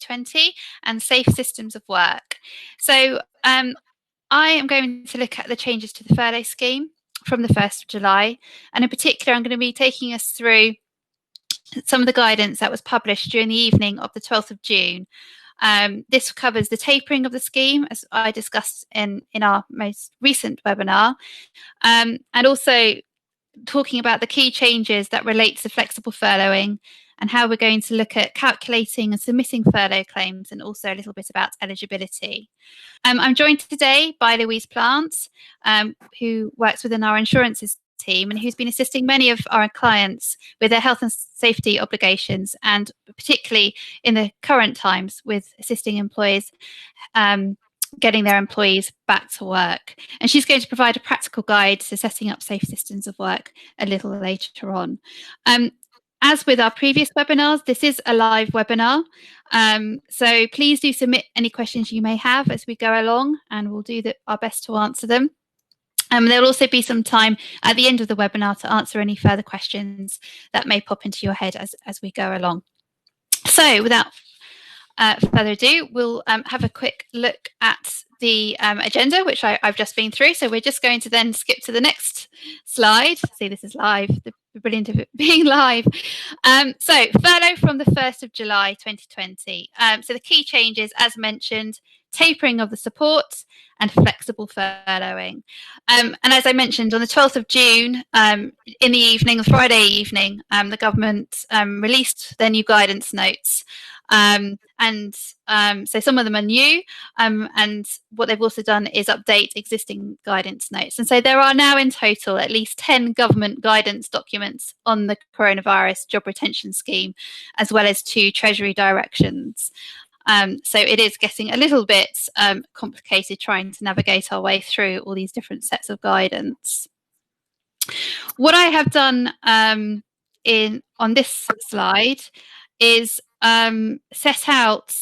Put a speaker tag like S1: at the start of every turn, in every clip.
S1: 2020 and safe systems of work. So I am going to look at the changes to the furlough scheme from the 1st of July. And in particular, I'm going to be taking us through some of the guidance that was published during the evening of the 12th of June. This covers the tapering of the scheme, as I discussed in our most recent webinar, and also talking about the key changes that relate to flexible furloughing and how we're going to look at calculating and submitting furlough claims, and also a little bit about eligibility. I'm joined today by Louise Plants, who works within our insurances team and who's been assisting many of our clients with their health and safety obligations, and particularly in the current times with assisting employers getting their employees back to work. And she's going to provide a practical guide to setting up safe systems of work a little later on. As with our previous webinars, this is a live webinar. So please do submit any questions you may have as we go along, and we'll do our best to answer them. There will also be some time at the end of the webinar to answer any further questions that may pop into your head as we go along. So without further ado, we'll have a quick look at the agenda, which I've just been through. So we're just going to then skip to the next slide. See, this is live, the brilliant of it being live. So furlough from the 1st of July 2020. So the key changes, as mentioned, tapering of the support and flexible furloughing. And as I mentioned, on the 12th of June, in the evening, Friday evening, the government released their new guidance notes. So some of them are new, and what they've also done is update existing guidance notes. And so there are now in total at least 10 government guidance documents on the coronavirus job retention scheme, as well as 2 Treasury directions. So it is getting a little bit complicated trying to navigate our way through all these different sets of guidance. What I have done on this slide is set out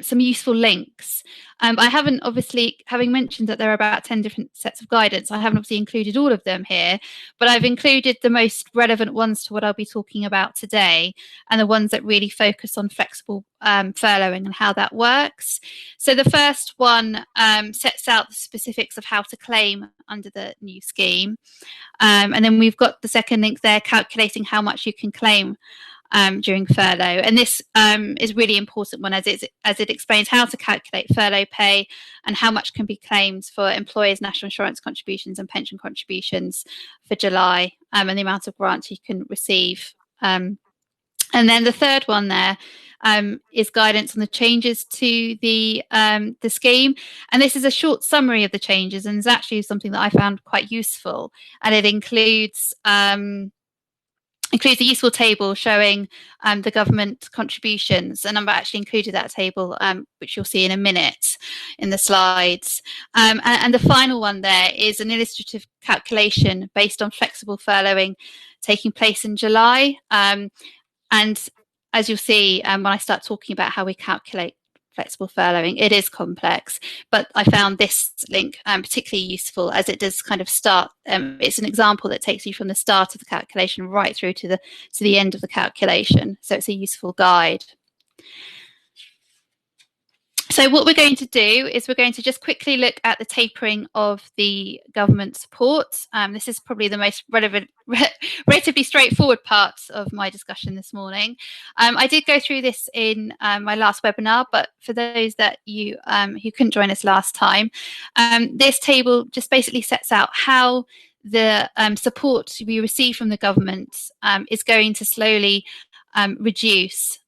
S1: some useful links. I haven't, obviously, having mentioned that there are about 10 different sets of guidance, I haven't obviously included all of them here, but I've included the most relevant ones to what I'll be talking about today, and the ones that really focus on flexible furloughing and how that works. So the first one sets out the specifics of how to claim under the new scheme. And then we've got the second link there, calculating how much you can claim during furlough. And this is really important one, as it explains how to calculate furlough pay and how much can be claimed for employers' national insurance contributions and pension contributions for July, and the amount of grant you can receive. And then the third one there is guidance on the changes to the scheme. And this is a short summary of the changes, and it's actually something that I found quite useful. And it includes a useful table showing the government contributions, and I've actually included that table, which you'll see in a minute in the slides. And the final one there is an illustrative calculation based on flexible furloughing taking place in July. And as you'll see, when I start talking about how we calculate flexible furloughing, it is complex, but I found this link particularly useful, as it does kind of start. It's an example that takes you from the start of the calculation right through to the end of the calculation. So it's a useful guide. So what we're going to do is we're going to just quickly look at the tapering of the government support. This is probably the most relevant, relatively straightforward part of my discussion this morning. I did go through this in my last webinar, but for those that you who couldn't join us last time, this table just basically sets out how the support we receive from the government is going to slowly reduce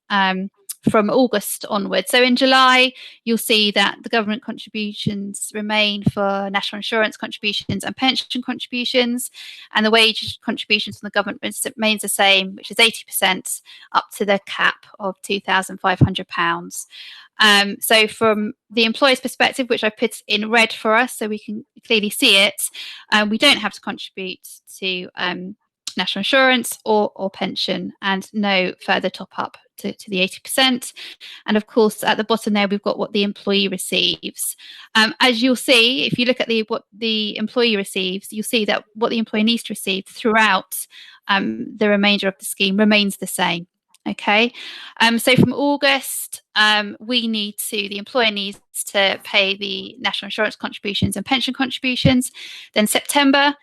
S1: from August onwards. So in July, you'll see that the government contributions remain for national insurance contributions and pension contributions, and the wage contributions from the government remains the same, which is 80% up to the cap of £2,500. So from the employer's perspective, which I put in red for us so we can clearly see it, we don't have to contribute to national insurance or pension, and no further top up to the 80%. And of course, at the bottom there, we've got what the employee receives. As you'll see, if you look at what the employee receives, you'll see that what the employee needs to receive throughout the remainder of the scheme remains the same. Okay, so from August, the employer needs to pay the national insurance contributions and pension contributions. Then September,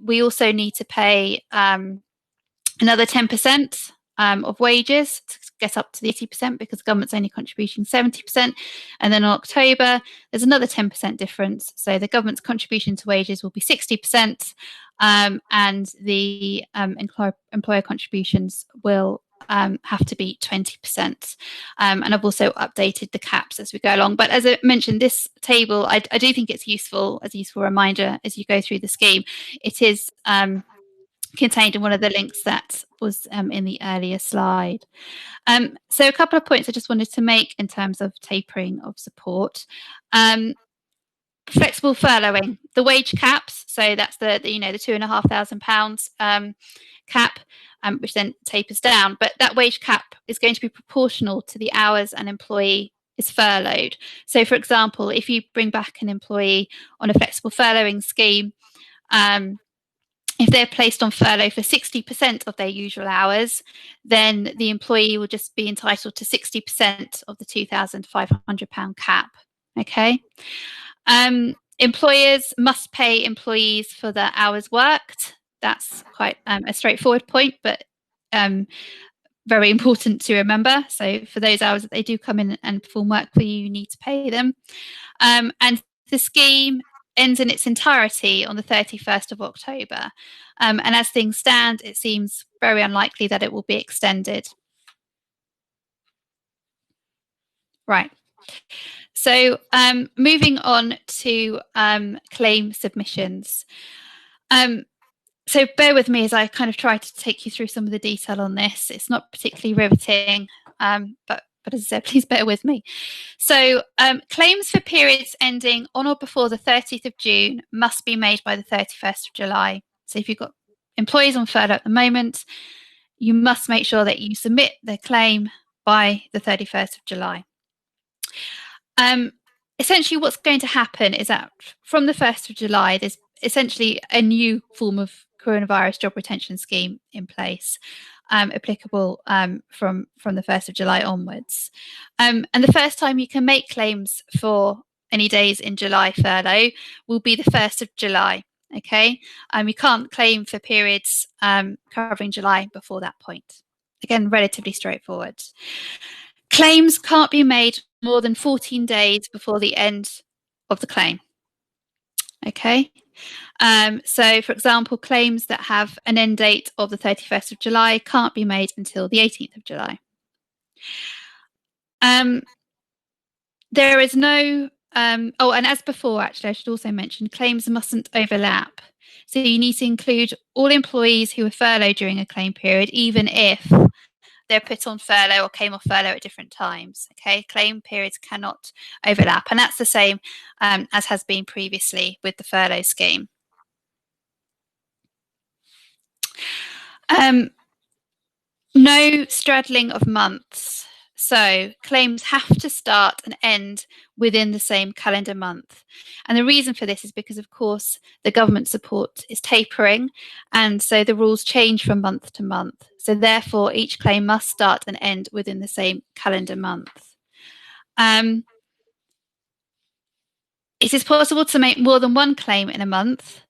S1: we also need to pay another 10% of wages to get up to the 80% because the government's only contributing 70%. And then in October, there's another 10% difference. So the government's contribution to wages will be 60%, and the employer contributions will have to be 20%. And I've also updated the caps as we go along. But as I mentioned, this table, I do think it's useful, as a useful reminder as you go through the scheme. It is contained in one of the links that was in the earlier slide. So a couple of points I just wanted to make in terms of tapering of support. Flexible furloughing, the wage caps, so that's the £2,500 cap, which then tapers down, but that wage cap is going to be proportional to the hours an employee is furloughed. So for example, if you bring back an employee on a flexible furloughing scheme, if they're placed on furlough for 60% of their usual hours, then the employee will just be entitled to 60% of the £2,500 cap. Okay. Employers must pay employees for their hours worked. That's quite a straightforward point, but very important to remember. So for those hours that they do come in and perform work for you, you need to pay them. And the scheme ends in its entirety on the 31st of October. And as things stand, it seems very unlikely that it will be extended. Right. So moving on to claim submissions. So bear with me as I kind of try to take you through some of the detail on this. It's not particularly riveting, but as I said, please bear with me. So claims for periods ending on or before the 30th of June must be made by the 31st of July. So if you've got employees on furlough at the moment, you must make sure that you submit their claim by the 31st of July. Essentially, what's going to happen is that from the 1st of July, there's essentially a new form of coronavirus job retention scheme in place, applicable from the 1st of July onwards. And the first time you can make claims for any days in July furlough will be the 1st of July. Okay, you can't claim for periods covering July before that point. Again, relatively straightforward. Claims can't be made more than 14 days before the end of the claim. Okay. So, for example, claims that have an end date of the 31st of July can't be made until the 18th of July. There is no, and as before, actually, I should also mention claims mustn't overlap. So you need to include all employees who were furloughed during a claim period, even if they're put on furlough or came off furlough at different times. Okay, claim periods cannot overlap, and that's the same as has been previously with the furlough scheme. No straddling of months. So claims have to start and end within the same calendar month. And the reason for this is because, of course, the government support is tapering, and so the rules change from month to month. So therefore, each claim must start and end within the same calendar month. It is possible to make more than one claim in a month,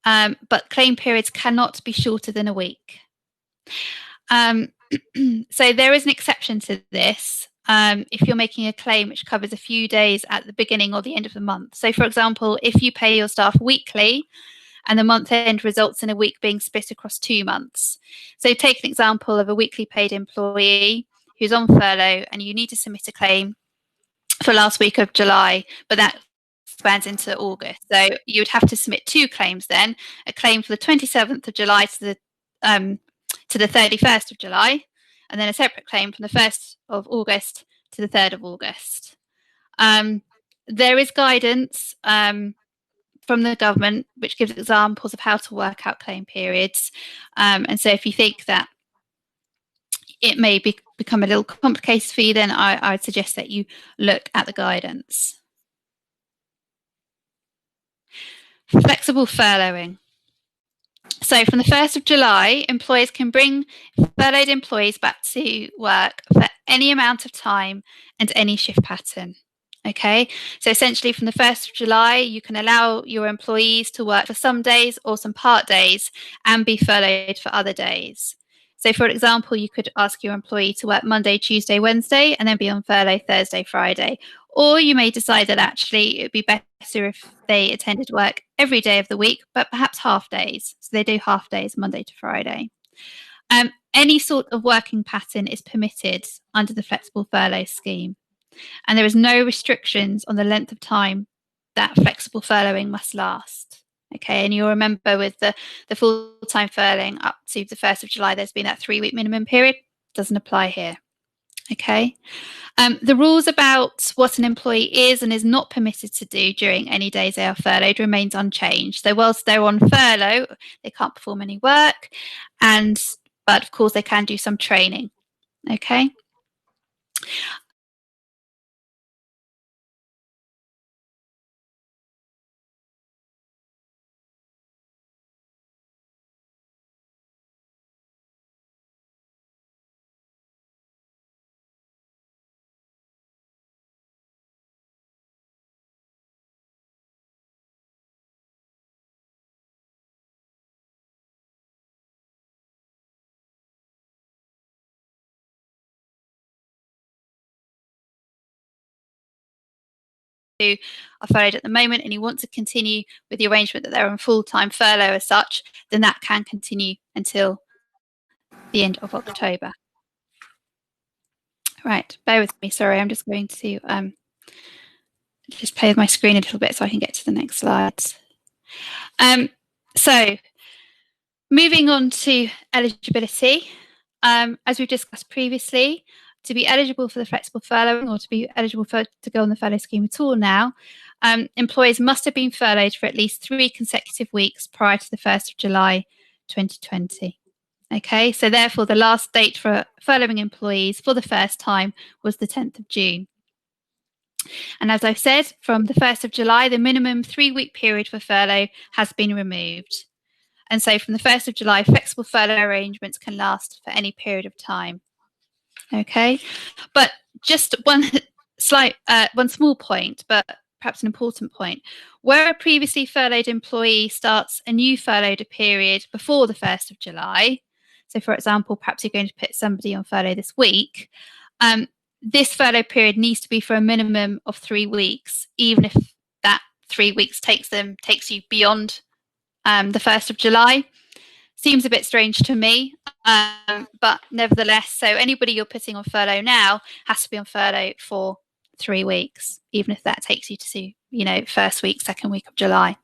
S1: but claim periods cannot be shorter than a week. So there is an exception to this if you're making a claim which covers a few days at the beginning or the end of the month. So, for example, if you pay your staff weekly and the month end results in a week being split across 2 months. So take an example of a weekly paid employee who's on furlough and you need to submit a claim for last week of July, but that spans into August. So you would have to submit 2 claims then, a claim for the 27th of July to the 31st of July, and then a separate claim from the 1st of August to the 3rd of August. There is guidance from the government which gives examples of how to work out claim periods. And so if you think that it may become a little complicated for you, then I would suggest that you look at the guidance. Flexible furloughing. So from the 1st of July, employers can bring furloughed employees back to work for any amount of time and any shift pattern. Okay, so essentially from the 1st of July, you can allow your employees to work for some days or some part days and be furloughed for other days. So, for example, you could ask your employee to work Monday, Tuesday, Wednesday, and then be on furlough Thursday, Friday. Or you may decide that actually it would be better if they attended work every day of the week, but perhaps half days. So they do half days, Monday to Friday. Any sort of working pattern is permitted under the flexible furlough scheme. And there is no restrictions on the length of time that flexible furloughing must last. Okay, and you'll remember with the full-time furloughing up to the 1st of July, there's been that 3-week minimum period. Doesn't apply here. Okay. The rules about what an employee is and is not permitted to do during any days they are furloughed remains unchanged. So whilst they're on furlough, they can't perform any work, but of course they can do some training. Okay. Who are furloughed at the moment and you want to continue with the arrangement that they're on full-time furlough as such, then that can continue until the end of October. Right, bear with me. Sorry, I'm just going to just play with my screen a little bit so I can get to the next slides. So moving on to eligibility, as we've discussed previously, to be eligible for the flexible furloughing or to be eligible to go on the furlough scheme at all now, employees must have been furloughed for at least 3 consecutive weeks prior to the 1st of July 2020. Okay, so therefore the last date for furloughing employees for the first time was the 10th of June. And as I've said, from the 1st of July, the minimum 3-week period for furlough has been removed. And so from the 1st of July, flexible furlough arrangements can last for any period of time. Okay, but just one small point, but perhaps an important point. Where a previously furloughed employee starts a new furloughed period before the 1st of July, so for example, perhaps you're going to put somebody on furlough this week, this furlough period needs to be for a minimum of 3 weeks, even if that 3 weeks takes you beyond the 1st of July. Seems a bit strange to me, but nevertheless, so anybody you're putting on furlough now has to be on furlough for 3 weeks, even if that takes you to, first week, second week of July.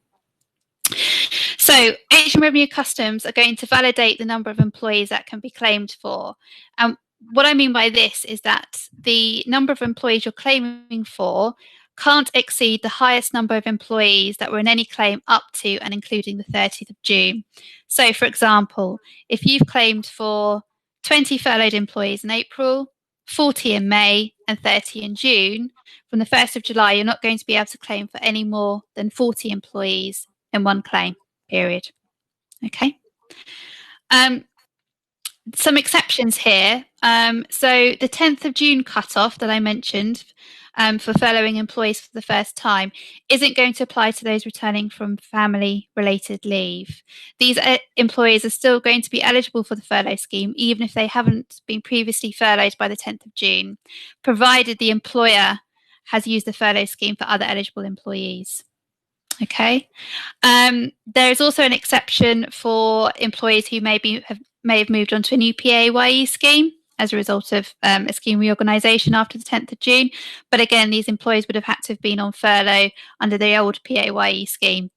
S1: So HM Revenue Customs are going to validate the number of employees that can be claimed for. And what I mean by this is that the number of employees you're claiming for can't exceed the highest number of employees that were in any claim up to and including the 30th of June. So, for example, if you've claimed for 20 furloughed employees in April, 40 in May, and 30 in June, from the 1st of July, you're not going to be able to claim for any more than 40 employees in one claim period. Okay. Some exceptions here. So the 10th of June cutoff that I mentioned for furloughing employees for the first time isn't going to apply to those returning from family-related leave. These employees are still going to be eligible for the furlough scheme, even if they haven't been previously furloughed by the 10th of June, provided the employer has used the furlough scheme for other eligible employees. Okay. There is also an exception for employees who may have moved on to a new PAYE scheme as a result of a scheme reorganisation after the 10th of June. But again, these employees would have had to have been on furlough under the old PAYE scheme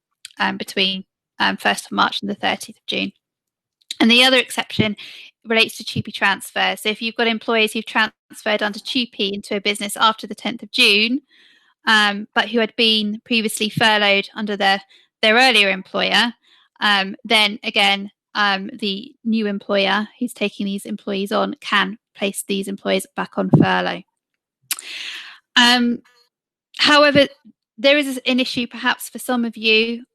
S1: between 1st of March and the 30th of June. And the other exception relates to TUPE transfers. So if you've got employees who've transferred under TUPE into a business after the 10th of June, but who had been previously furloughed under their earlier employer, then again, the new employer who's taking these employees on can place these employees back on furlough. However, there is an issue perhaps for some of you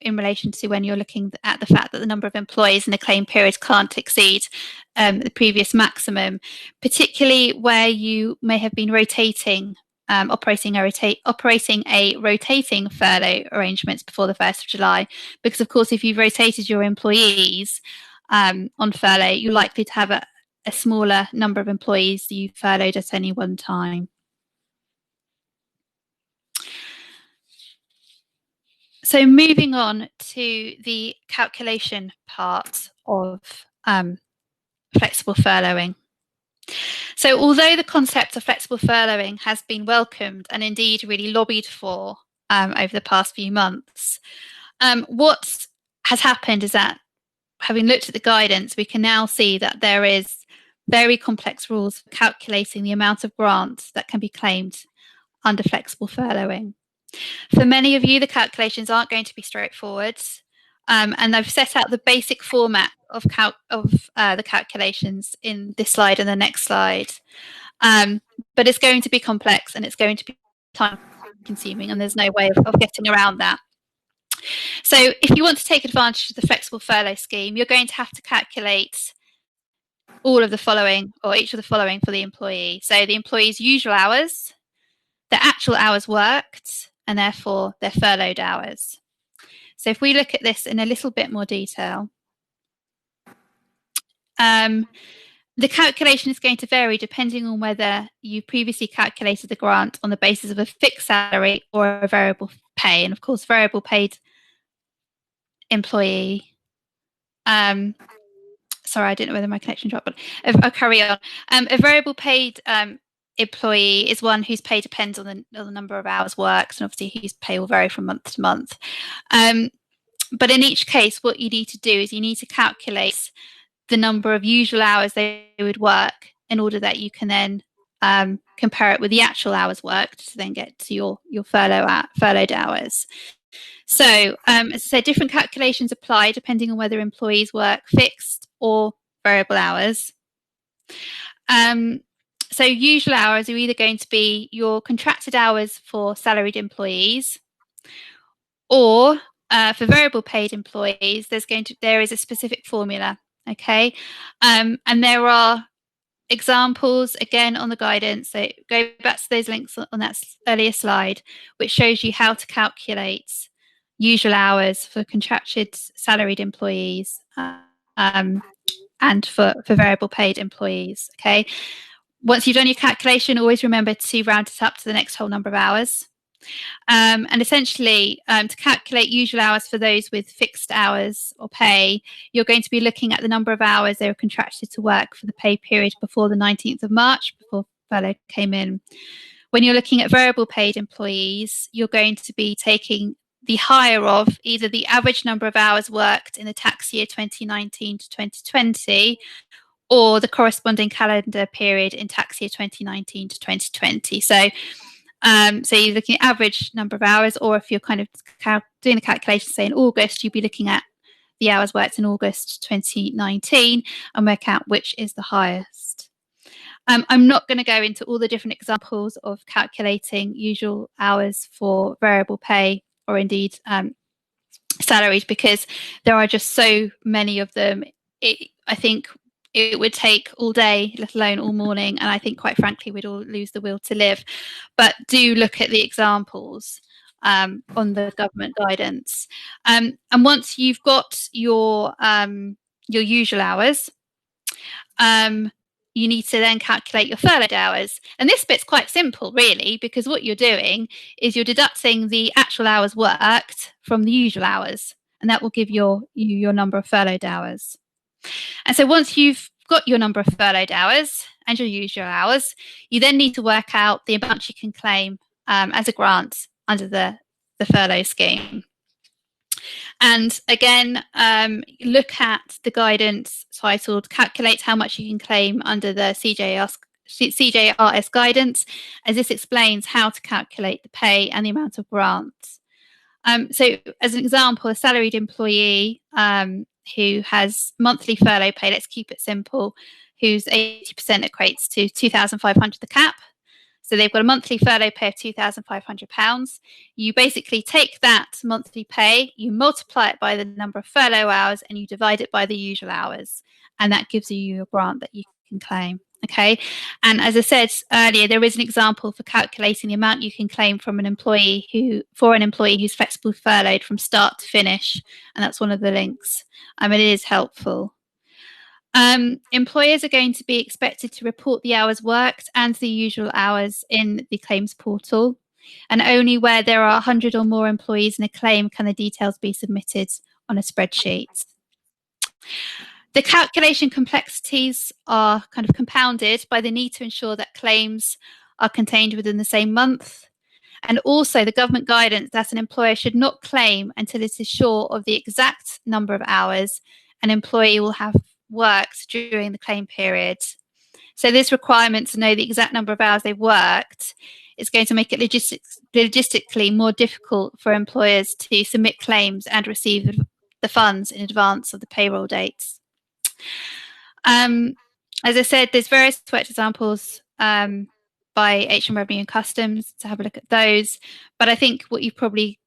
S1: in relation to when you're looking at the fact that the number of employees in a claim period can't exceed the previous maximum, particularly where you may have been rotating, operating a rotating furlough arrangements before the 1st of July. Because, of course, if you've rotated your employees on furlough, you're likely to have a smaller number of employees you furloughed at any one time. So moving on to the calculation part of flexible furloughing. So although the concept of flexible furloughing has been welcomed and indeed really lobbied for over the past few months, what has happened is that, having looked at the guidance, we can now see that there is very complex rules for calculating the amount of grants that can be claimed under flexible furloughing. For many of you, the calculations aren't going to be straightforward, and I've set out the basic format of the calculations in this slide and the next slide. But it's going to be complex and it's going to be time-consuming, and there's no way of getting around that. So if you want to take advantage of the flexible furlough scheme, you're going to have to calculate all of the following, or each of the following, for the employee. So the employee's usual hours, their actual hours worked, and therefore their furloughed hours. So if we look at this in a little bit more detail, the calculation is going to vary depending on whether you previously calculated the grant on the basis of a fixed salary or a variable pay. And of course, variable paid employee, sorry, I didn't know whether my connection dropped, but I'll carry on. A variable paid employee is one whose pay depends on the number of hours worked, and obviously whose pay will vary from month to month. But in each case, what you need to do is you need to calculate the number of usual hours they would work in order that you can then compare it with the actual hours worked to then get to your furloughed hours. So as I said, different calculations apply depending on whether employees work fixed or variable hours. So usual hours are either going to be your contracted hours for salaried employees, or for variable paid employees, there is a specific formula. Okay, and there are examples again on the guidance. So go back to those links on that earlier slide, which shows you how to calculate usual hours for contracted salaried employees and for variable paid employees. Okay, once you've done your calculation, always remember to round it up to the next whole number of hours. And essentially, to calculate usual hours for those with fixed hours or pay, you're going to be looking at the number of hours they were contracted to work for the pay period before the 19th of March, before furlough came in. When you're looking at variable paid employees, you're going to be taking the higher of either the average number of hours worked in the tax year 2019 to 2020, or the corresponding calendar period in tax year 2019 to 2020. So you're looking at average number of hours, or if you're kind of doing the calculation, say in August, you'd be looking at the hours worked in August 2019 and work out which is the highest. I'm not going to go into all the different examples of calculating usual hours for variable pay or indeed salaries, because there are just so many of them. I think it would take all day, let alone all morning, and I think, quite frankly, we'd all lose the will to live. But do look at the examples on the government guidance. And once you've got your usual hours, you need to then calculate your furloughed hours. And this bit's quite simple, really, because what you're doing is you're deducting the actual hours worked from the usual hours, and that will give you your number of furloughed hours. And so once you've got your number of furloughed hours and your usual hours, you then need to work out the amount you can claim as a grant under the furlough scheme. And again, look at the guidance titled "Calculate how much you can claim under the CJRS guidance," as this explains how to calculate the pay and the amount of grants. So as an example, a salaried employee who has monthly furlough pay, let's keep it simple, whose 80% equates to 2,500, the cap. So they've got a monthly furlough pay of £2,500. You basically take that monthly pay, you multiply it by the number of furlough hours, and you divide it by the usual hours. And that gives you a grant that you can claim. Okay. And as I said earlier, there is an example for calculating the amount you can claim from an employee who's flexible furloughed from start to finish. And that's one of the links. It is helpful. Employers are going to be expected to report the hours worked and the usual hours in the claims portal. And only where there are 100 or more employees in a claim can the details be submitted on a spreadsheet. The calculation complexities are kind of compounded by the need to ensure that claims are contained within the same month. And also the government guidance that an employer should not claim until it is sure of the exact number of hours an employee will have worked during the claim period. So this requirement to know the exact number of hours they've worked is going to make it logistically more difficult for employers to submit claims and receive the funds in advance of the payroll dates. As I said, there's various worked examples by HM Revenue and Customs to have a look at those. But I think what you've probably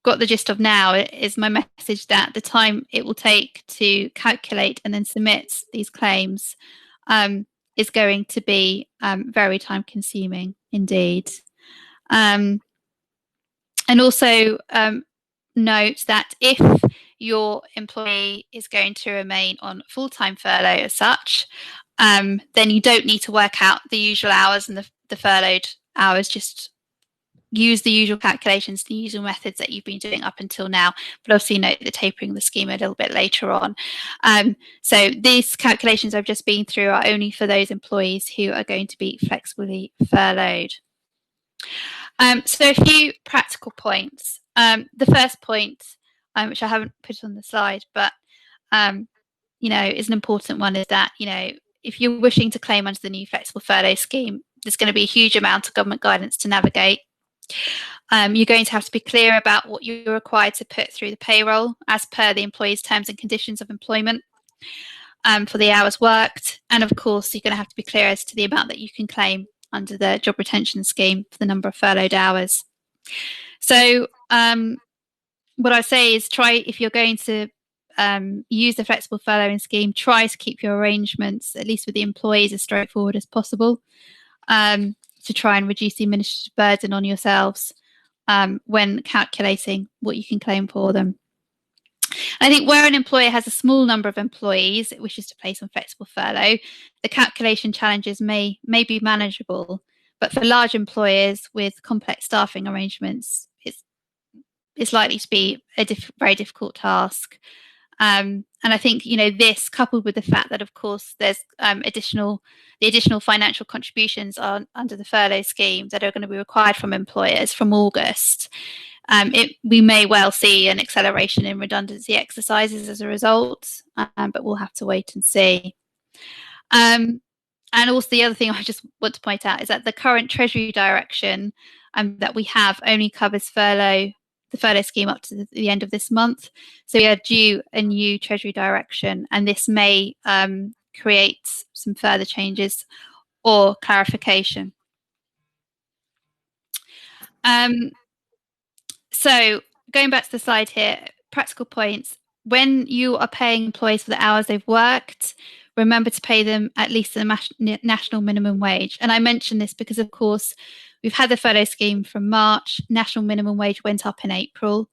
S1: got the gist of now is my message that the time it will take to calculate and then submit these claims is going to be very time consuming indeed. And also note that if your employee is going to remain on full-time furlough as such, then you don't need to work out the usual hours and the furloughed hours. Just use the usual calculations, the usual methods that you've been doing up until now, but obviously note the tapering of the scheme a little bit later on. So these calculations I've just been through are only for those employees who are going to be flexibly furloughed. So a few practical points. The first point, which I haven't put on the slide, but is an important one, is that if you're wishing to claim under the new flexible furlough scheme, there's going to be a huge amount of government guidance to navigate. You're going to have to be clear about what you're required to put through the payroll as per the employee's terms and conditions of employment for the hours worked. And of course, you're going to have to be clear as to the amount that you can claim under the job retention scheme for the number of furloughed hours. So what I say is if you're going to use the flexible furloughing scheme, try to keep your arrangements, at least with the employees, as straightforward as possible to try and reduce the administrative burden on yourselves when calculating what you can claim for them. I think where an employer has a small number of employees it wishes to place on flexible furlough, the calculation challenges may be manageable, but for large employers with complex staffing arrangements, it's likely to be a very difficult task. And I think this, coupled with the fact that of course there's additional financial contributions under the furlough scheme that are going to be required from employers from August, we may well see an acceleration in redundancy exercises as a result, but we'll have to wait and see. And also the other thing I just want to point out is that the current Treasury direction that we have only covers the furlough scheme up to the end of this month. So we are due a new Treasury direction, and this may create some further changes or clarification. So going back to the slide here, practical points. When you are paying employees for the hours they've worked, remember to pay them at least the national minimum wage. And I mention this because, of course, we've had the furlough scheme from March. National minimum wage went up in April.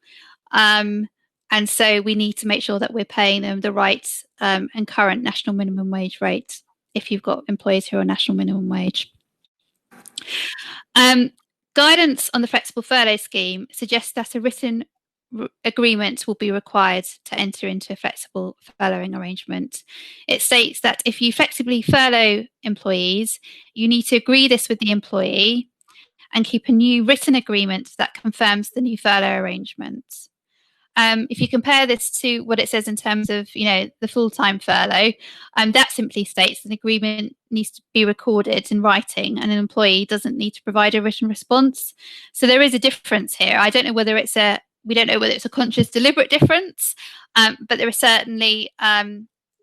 S1: And so we need to make sure that we're paying them the right and current national minimum wage rate if you've got employees who are national minimum wage. Guidance on the flexible furlough scheme suggests that a written agreement will be required to enter into a flexible furloughing arrangement. It states that if you flexibly furlough employees, you need to agree this with the employee and keep a new written agreement that confirms the new furlough arrangement. If you compare this to what it says in terms of, the full-time furlough, that simply states an agreement needs to be recorded in writing and an employee doesn't need to provide a written response. So there is a difference here. I don't know whether we don't know whether it's a conscious, deliberate difference, but there is certainly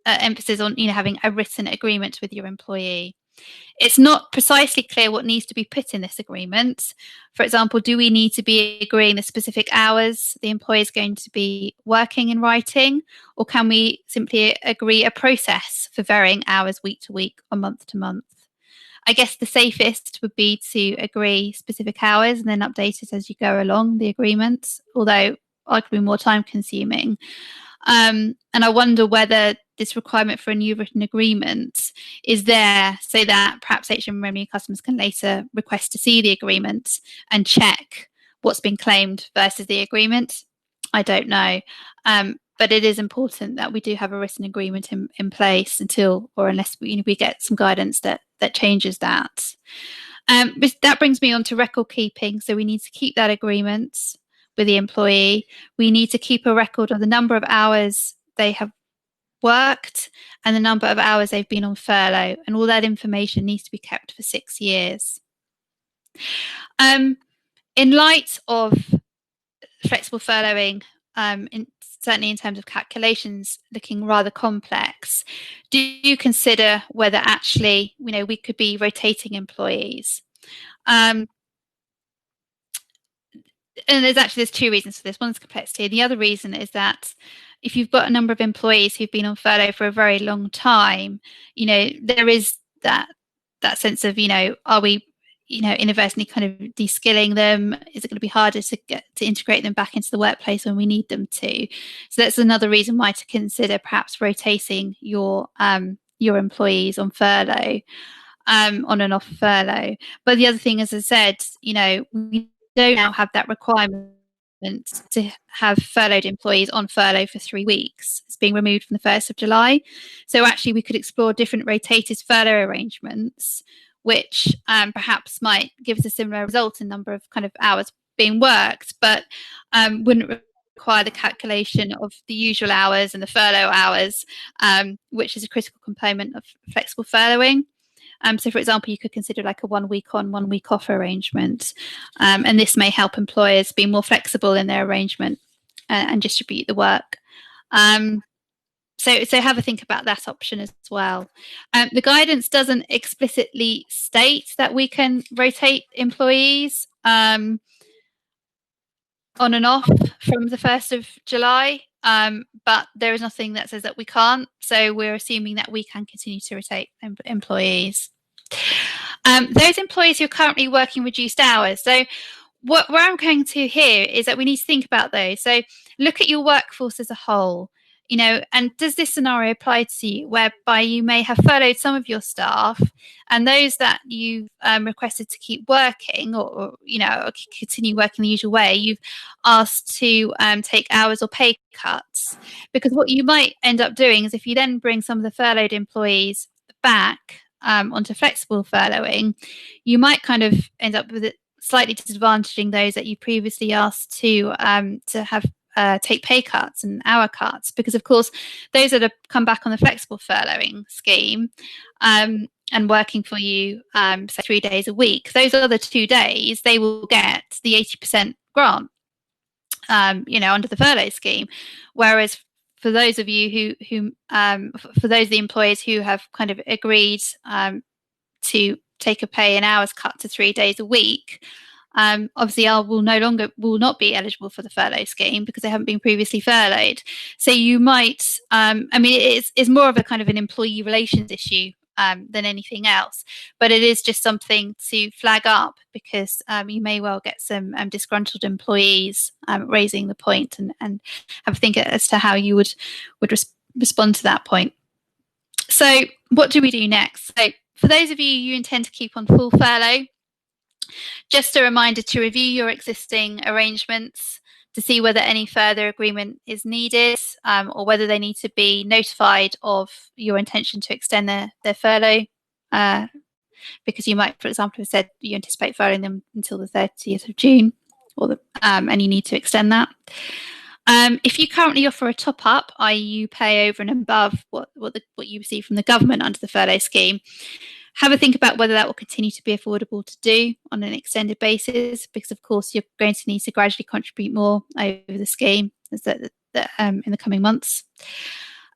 S1: emphasis on, having a written agreement with your employee. It's not precisely clear what needs to be put in this agreement. For example, do we need to be agreeing the specific hours the employee is going to be working in writing, or can we simply agree a process for varying hours week to week or month to month? I guess the safest would be to agree specific hours and then update it as you go along the agreement, although arguably more time consuming. And I wonder whether this requirement for a new written agreement is there so that perhaps HMRC customers can later request to see the agreement and check what's been claimed versus the agreement. I don't know. But it is important that we do have a written agreement in place until, or unless we get some guidance that changes that. That brings me on to record keeping. So we need to keep that agreement with the employee. We need to keep a record of the number of hours they have worked and the number of hours they've been on furlough, and all that information needs to be kept for 6 years. In light of flexible furloughing, certainly in terms of calculations looking rather complex, do you consider whether actually we could be rotating employees? And there's two reasons for this. One is complexity. The other reason is that if you've got a number of employees who've been on furlough for a very long time, there is that sense of, are we, inadvertently kind of de-skilling them? Is it going to be harder to integrate them back into the workplace when we need them to? So that's another reason why to consider perhaps rotating your employees on furlough, on and off furlough. But the other thing, as I said, we don't now have that requirement to have furloughed employees on furlough for 3 weeks. It's being removed from the 1st of July. So actually we could explore different rotated furlough arrangements, which perhaps might give us a similar result in number of kind of hours being worked, but wouldn't require the calculation of the usual hours and the furlough hours, which is a critical component of flexible furloughing. So, for example, you could consider like a 1 week on, 1 week off arrangement. And this may help employers be more flexible in their arrangement and distribute the work. So have a think about that option as well. The guidance doesn't explicitly state that we can rotate employees on and off from the 1st of July, but there is nothing that says that we can't. So we're assuming that we can continue to rotate employees. Those employees who are currently working reduced hours. So where I'm going to here is that we need to think about those. So look at your workforce as a whole. And does this scenario apply to you, whereby you may have furloughed some of your staff, and those that you've requested to keep working or continue working the usual way, you've asked to take hours or pay cuts? Because what you might end up doing is, if you then bring some of the furloughed employees back onto flexible furloughing, you might kind of end up with it slightly disadvantaging those that you previously asked to have take pay cuts and hour cuts, because of course those that have come back on the flexible furloughing scheme and working for you say 3 days a week, those other 2 days they will get the 80% grant under the furlough scheme, whereas for those of you who for those of the employers who have kind of agreed to take a pay and hours cut to 3 days a week, obviously will not be eligible for the furlough scheme because they haven't been previously furloughed. So you might, it's more of a kind of an employee relations issue than anything else, but it is just something to flag up, because you may well get some disgruntled employees raising the point, and have a think as to how you would respond to that point. So what do we do next? So for those of you intend to keep on full furlough, just a reminder to review your existing arrangements to see whether any further agreement is needed, or whether they need to be notified of your intention to extend their furlough, because you might, for example, have said you anticipate furloughing them until the 30th of June, and you need to extend that. If you currently offer a top-up, i.e. you pay over and above what you receive from the government under the furlough scheme, have a think about whether that will continue to be affordable to do on an extended basis, because of course you're going to need to gradually contribute more over the scheme in the coming months.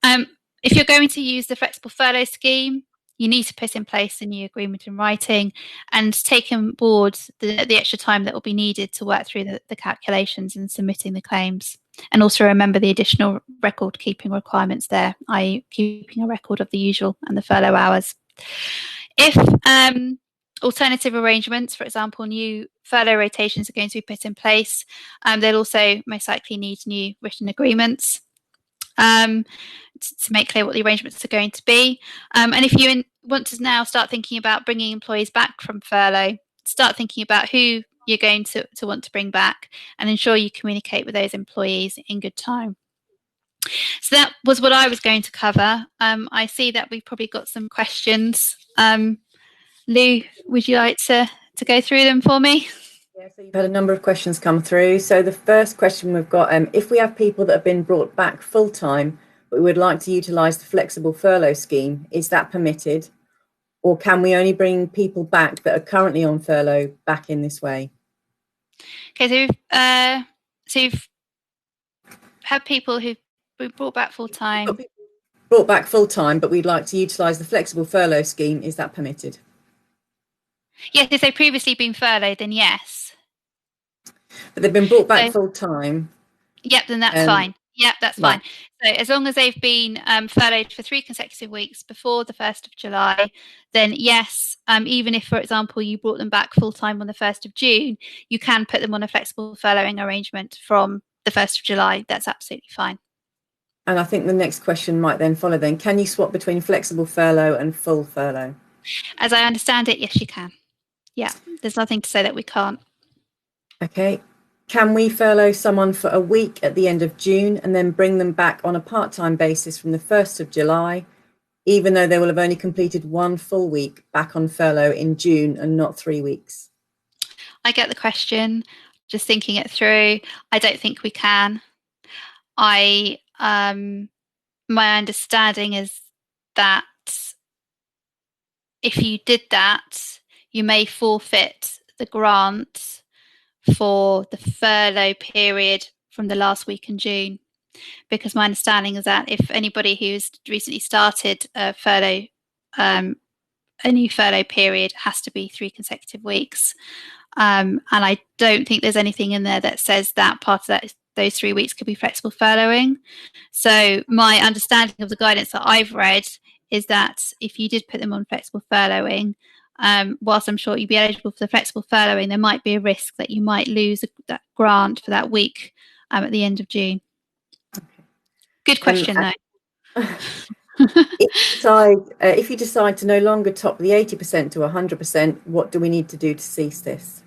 S1: If you're going to use the flexible furlough scheme, you need to put in place a new agreement in writing and take on board the extra time that will be needed to work through the calculations and submitting the claims. And also remember the additional record keeping requirements there, i.e. keeping a record of the usual and the furlough hours. If alternative arrangements, for example, new furlough rotations are going to be put in place, they'll also most likely need new written agreements to make clear what the arrangements are going to be. And if you want to now start thinking about bringing employees back from furlough, start thinking about who you're going to want to bring back and ensure you communicate with those employees in good time. So that was what I was going to cover. I see that we've probably got some questions. Lou, would you like to go through them for me?
S2: Yeah, so you've had a number of questions come through. So the first question we've got, if we have people that have been brought back full-time, but we would like to utilise the flexible furlough scheme, is that permitted? Or can we only bring people back that are currently on furlough back in this way?
S1: Okay, so you've had people who've been brought back full-time.
S2: Brought back full-time, but we'd like to utilise the flexible furlough scheme, is that permitted?
S1: Yes, if they've previously been furloughed, then yes.
S2: But they've been brought back full-time.
S1: Yep, then that's fine. Yep, that's fine. So as long as they've been furloughed for 3 consecutive weeks before the 1st of July, then yes, even if, for example, you brought them back full-time on the 1st of June, you can put them on a flexible furloughing arrangement from the 1st of July. That's absolutely fine.
S2: And I think the next question might then follow then. Can you swap between flexible furlough and full furlough?
S1: As I understand it, yes, you can. Yeah, there's nothing to say that we can't.
S2: Okay. Can we furlough someone for a week at the end of June and then bring them back on a part-time basis from the 1st of July, even though they will have only completed 1 full week back on furlough in June and not 3 weeks?
S1: I get the question. Just thinking it through, I don't think we can. My understanding is that if you did that, you may forfeit the grant for the furlough period from the last week in June, because my understanding is that if anybody who's recently started a furlough, a new furlough period has to be 3 consecutive weeks. And I don't think there's anything in there that says that part of that, those 3 weeks could be flexible furloughing. So my understanding of the guidance that I've read is that if you did put them on flexible furloughing, whilst I'm sure you'd be eligible for the flexible furloughing, there might be a risk that you might lose that grant for that week at the end of June. Okay. Good question, though.
S2: If you decide to no longer top the 80% to 100%, what do we need to do to cease this?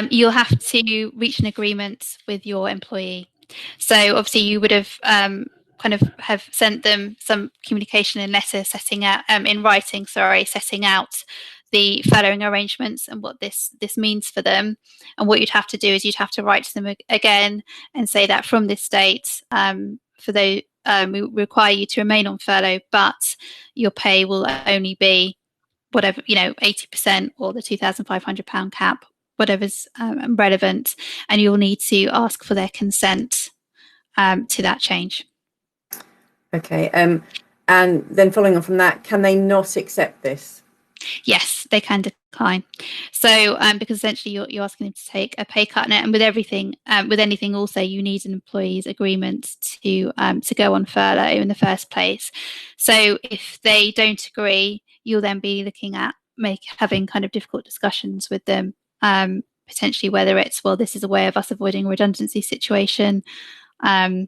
S1: You'll have to reach an agreement with your employee. So obviously you would have have sent them some communication and letter setting out in writing, setting out the furloughing arrangements and what this means for them. And what you'd have to do is you'd have to write to them again and say that from this date, for those we require you to remain on furlough, but your pay will only be whatever, 80% or the £2,500 cap, whatever's relevant, and you'll need to ask for their consent to that change.
S2: Okay, and then following on from that, can they not accept this?
S1: Yes, they can decline. So because essentially you're asking them to take a pay cut, and with everything, with anything also, you need an employee's agreement to go on furlough in the first place. So if they don't agree, you'll then be looking at having kind of difficult discussions with them, potentially whether it's, well, this is a way of us avoiding a redundancy situation, and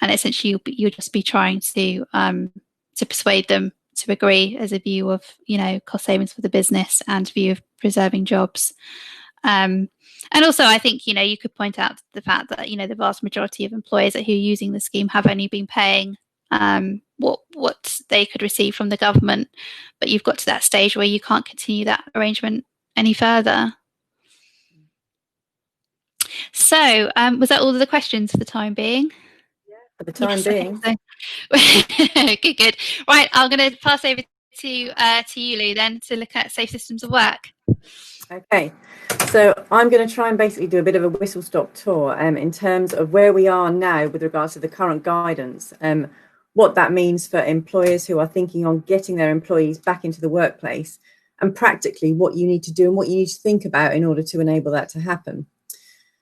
S1: essentially you'll just be trying to persuade them to agree as a view of, cost savings for the business and view of preserving jobs. And also, I think, you could point out the fact that, the vast majority of employers who are using the scheme have only been paying what they could receive from the government, but you've got to that stage where you can't continue that arrangement any further. So was that all of the questions for the time being?
S2: Yeah, for the time being.
S1: So. Good. Right, I'm going to pass over to you, Lou, then, to look at safe systems of work.
S2: Okay, so I'm going to try and basically do a bit of a whistle-stop tour in terms of where we are now with regards to the current guidance. what that means for employers who are thinking on getting their employees back into the workplace, and practically what you need to do and what you need to think about in order to enable that to happen.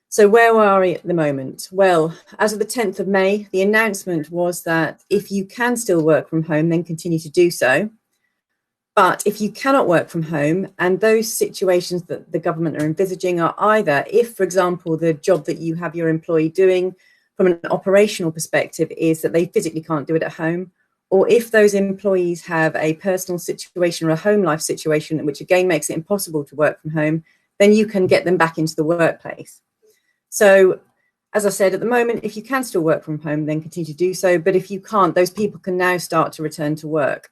S2: So where are we at the moment? Well, as of the 10th of May, the announcement was that if you can still work from home, then continue to do so. But if you cannot work from home, and those situations that the government are envisaging are either if, for example, the job that you have your employee doing from an operational perspective is that they physically can't do it at home, or if those employees have a personal situation or a home life situation, which again makes it impossible to work from home, then you can get them back into the workplace. So, as I said, at the moment, if you can still work from home, then continue to do so. But if you can't, those people can now start to return to work.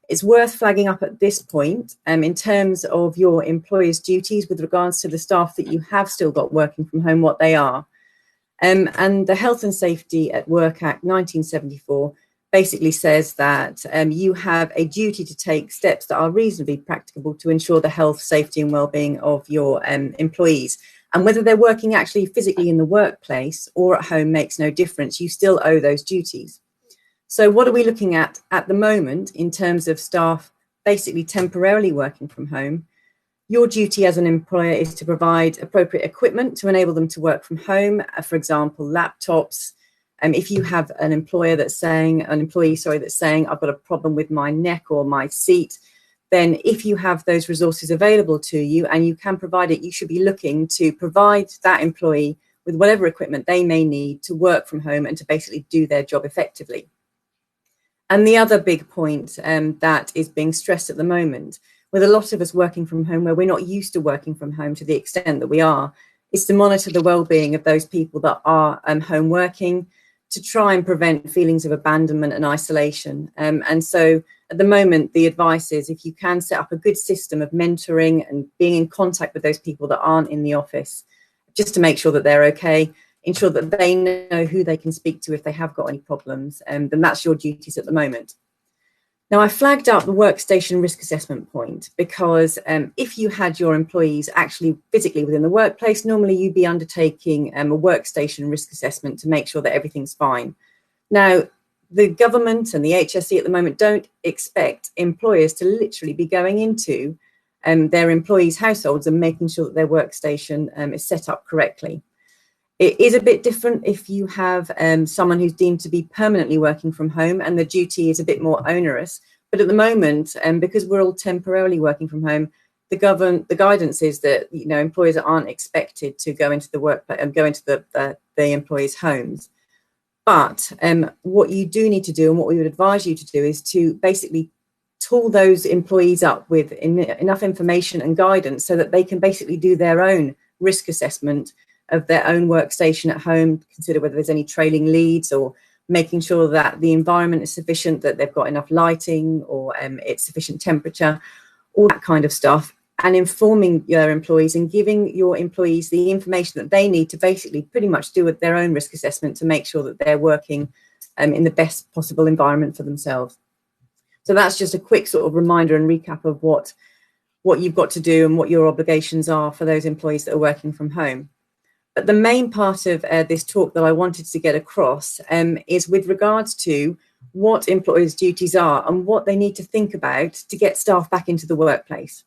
S2: It's worth flagging up at this point in terms of your employer's duties with regards to the staff that you have still got working from home, what they are. And the Health and Safety at Work Act 1974 basically says that you have a duty to take steps that are reasonably practicable to ensure the health, safety and well-being of your employees. And whether they're working actually physically in the workplace or at home makes no difference. You still owe those duties. So what are we looking at the moment in terms of staff basically temporarily working from home? Your duty as an employer is to provide appropriate equipment to enable them to work from home, for example, laptops. If you have an employee that's saying, I've got a problem with my neck or my seat, then if you have those resources available to you and you can provide it, you should be looking to provide that employee with whatever equipment they may need to work from home and to basically do their job effectively. And the other big point that is being stressed at the moment, with a lot of us working from home where we're not used to working from home to the extent that we are, is to monitor the well-being of those people that are home working, to try and prevent feelings of abandonment and isolation. And so at the moment, the advice is if you can set up a good system of mentoring and being in contact with those people that aren't in the office, just to make sure that they're okay, ensure that they know who they can speak to if they have got any problems, then that's your duties at the moment. Now, I flagged up the workstation risk assessment point because if you had your employees actually physically within the workplace, normally you'd be undertaking a workstation risk assessment to make sure that everything's fine. Now, the government and the HSE at the moment don't expect employers to literally be going into their employees' households and making sure that their workstation is set up correctly. It is a bit different if you have someone who's deemed to be permanently working from home and the duty is a bit more onerous. But at the moment, because we're all temporarily working from home, the guidance is that employers aren't expected to go into the workplace and go into the employees' homes. But what you do need to do, and what we would advise you to do, is to basically tool those employees up with enough information and guidance so that they can basically do their own risk assessment of their own workstation at home, consider whether there's any trailing leads or making sure that the environment is sufficient, that they've got enough lighting or it's sufficient temperature, all that kind of stuff, and informing your employees and giving your employees the information that they need to basically pretty much do their own risk assessment to make sure that they're working in the best possible environment for themselves. So that's just a quick sort of reminder and recap of what you've got to do and what your obligations are for those employees that are working from home. But the main part of this talk that I wanted to get across is with regards to what employers' duties are and what they need to think about to get staff back into the workplace.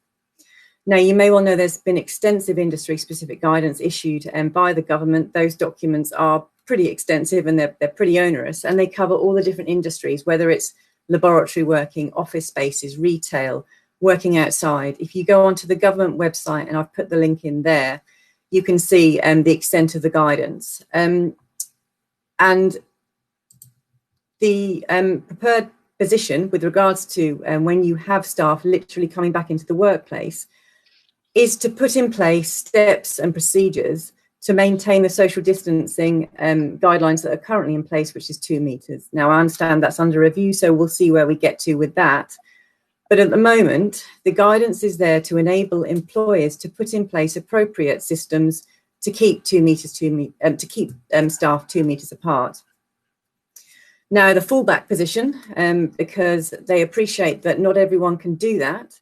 S2: Now, you may well know there's been extensive industry-specific guidance issued by the government. Those documents are pretty extensive and they're pretty onerous, and they cover all the different industries, whether it's laboratory working, office spaces, retail, working outside. If you go onto the government website, and I've put the link in there, you can see the extent of the guidance. And the prepared position with regards to when you have staff literally coming back into the workplace is to put in place steps and procedures to maintain the social distancing guidelines that are currently in place, which is 2 meters. Now, I understand that's under review, so we'll see where we get to with that. But at the moment, the guidance is there to enable employers to put in place appropriate systems to keep staff 2 meters apart. Now, the fallback position, because they appreciate that not everyone can do that,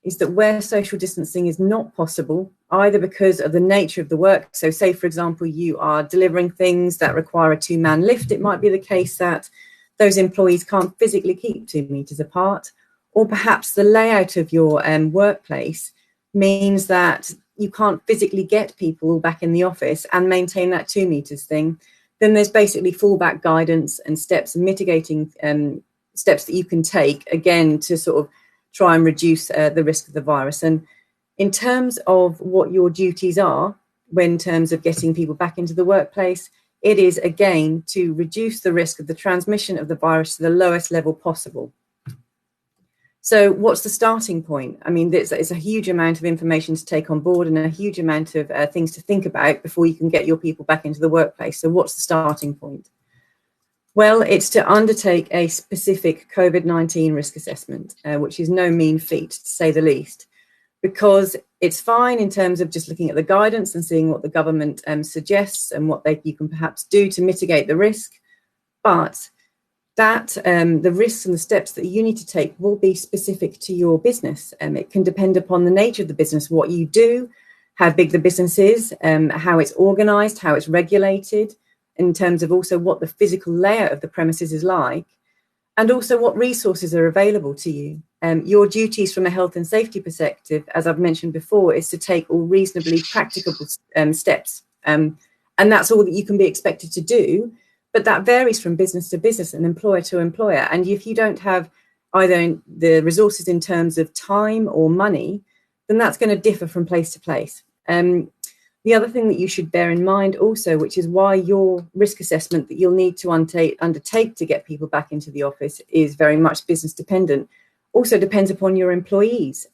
S2: is that where social distancing is not possible, either because of the nature of the work, so say, for example, you are delivering things that require a 2-man lift, it might be the case that those employees can't physically keep 2 meters apart, or perhaps the layout of your workplace means that you can't physically get people all back in the office and maintain that 2 meters thing. Then there's basically fallback guidance and steps, mitigating steps that you can take, again, to sort of try and reduce the risk of the virus. And in terms of what your duties are, in terms of getting people back into the workplace, it is, again, to reduce the risk of the transmission of the virus to the lowest level possible. So what's the starting point? I mean, it's a huge amount of information to take on board and a huge amount of things to think about before you can get your people back into the workplace. So what's the starting point? Well, it's to undertake a specific COVID-19 risk assessment, which is no mean feat, to say the least, because it's fine in terms of just looking at the guidance and seeing what the government suggests and what you can perhaps do to mitigate the risk. But that the risks and the steps that you need to take will be specific to your business. It can depend upon the nature of the business, what you do, how big the business is, how it's organized, how it's regulated, in terms of also what the physical layout of the premises is like, and also what resources are available to you. Your duties from a health and safety perspective, as I've mentioned before, is to take all reasonably practicable steps. And that's all that you can be expected to do. But that varies from business to business and employer to employer. And if you don't have either the resources in terms of time or money, then that's going to differ from place to place. The other thing that you should bear in mind also, which is why your risk assessment that you'll need to undertake to get people back into the office is very much business dependent, also depends upon your employees.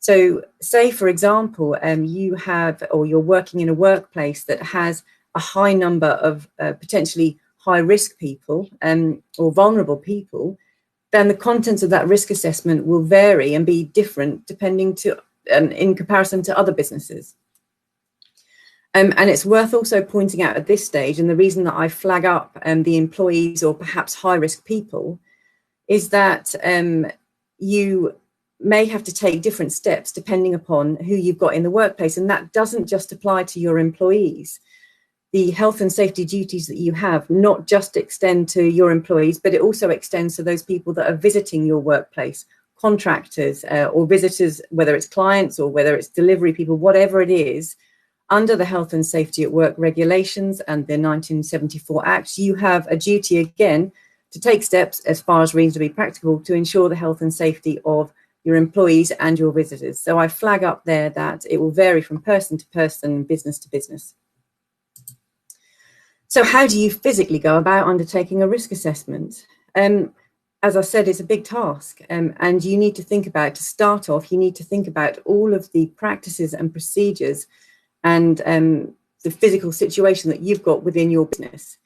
S2: So say, for example, you're working in a workplace that has a high number of potentially high risk people or vulnerable people, then the contents of that risk assessment will vary and be different depending to in comparison to other businesses. And it's worth also pointing out at this stage, and the reason that I flag up the employees or perhaps high risk people is that you may have to take different steps depending upon who you've got in the workplace. And that doesn't just apply to your employees. The health and safety duties that you have not just extend to your employees, but it also extends to those people that are visiting your workplace, contractors or visitors, whether it's clients or whether it's delivery people, whatever it is. Under the Health and Safety at Work regulations and the 1974 Act, you have a duty, again, to take steps as far as reasonably practicable to ensure the health and safety of your employees and your visitors. So I flag up there that it will vary from person to person, business to business. So how do you physically go about undertaking a risk assessment? As I said, it's a big task, and you need to think about, to start off, you need to think about all of the practices and procedures and the physical situation that you've got within your business.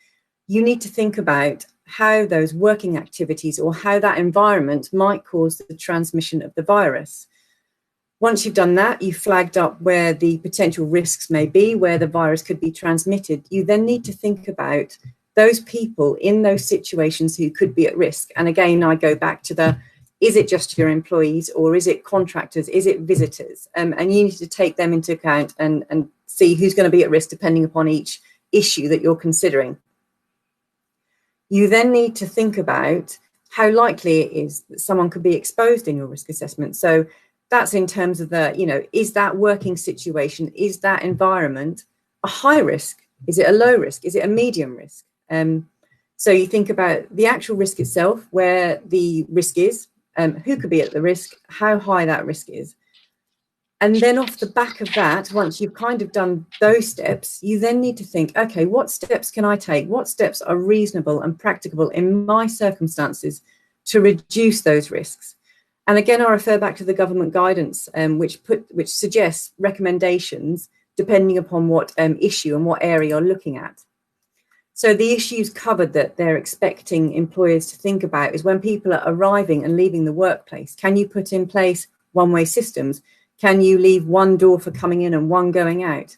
S2: You need to think about how those working activities or how that environment might cause the transmission of the virus. Once you've done that, you've flagged up where the potential risks may be, where the virus could be transmitted. You then need to think about those people in those situations who could be at risk. And again, I go back to is it just your employees or is it contractors? Is it visitors? And you need to take them into account and see who's going to be at risk depending upon each issue that you're considering. You then need to think about how likely it is that someone could be exposed in your risk assessment. So that's in terms of is that working situation, is that environment a high risk? Is it a low risk? Is it a medium risk? So you think about the actual risk itself, where the risk is, who could be at the risk, how high that risk is. And then off the back of that, once you've kind of done those steps, you then need to think, okay, what steps can I take? What steps are reasonable and practicable in my circumstances to reduce those risks? And again, I refer back to the government guidance, which suggests recommendations depending upon what issue and what area you're looking at. So the issues covered that they're expecting employers to think about is when people are arriving and leaving the workplace. Can you put in place one-way systems? Can you leave one door for coming in and one going out?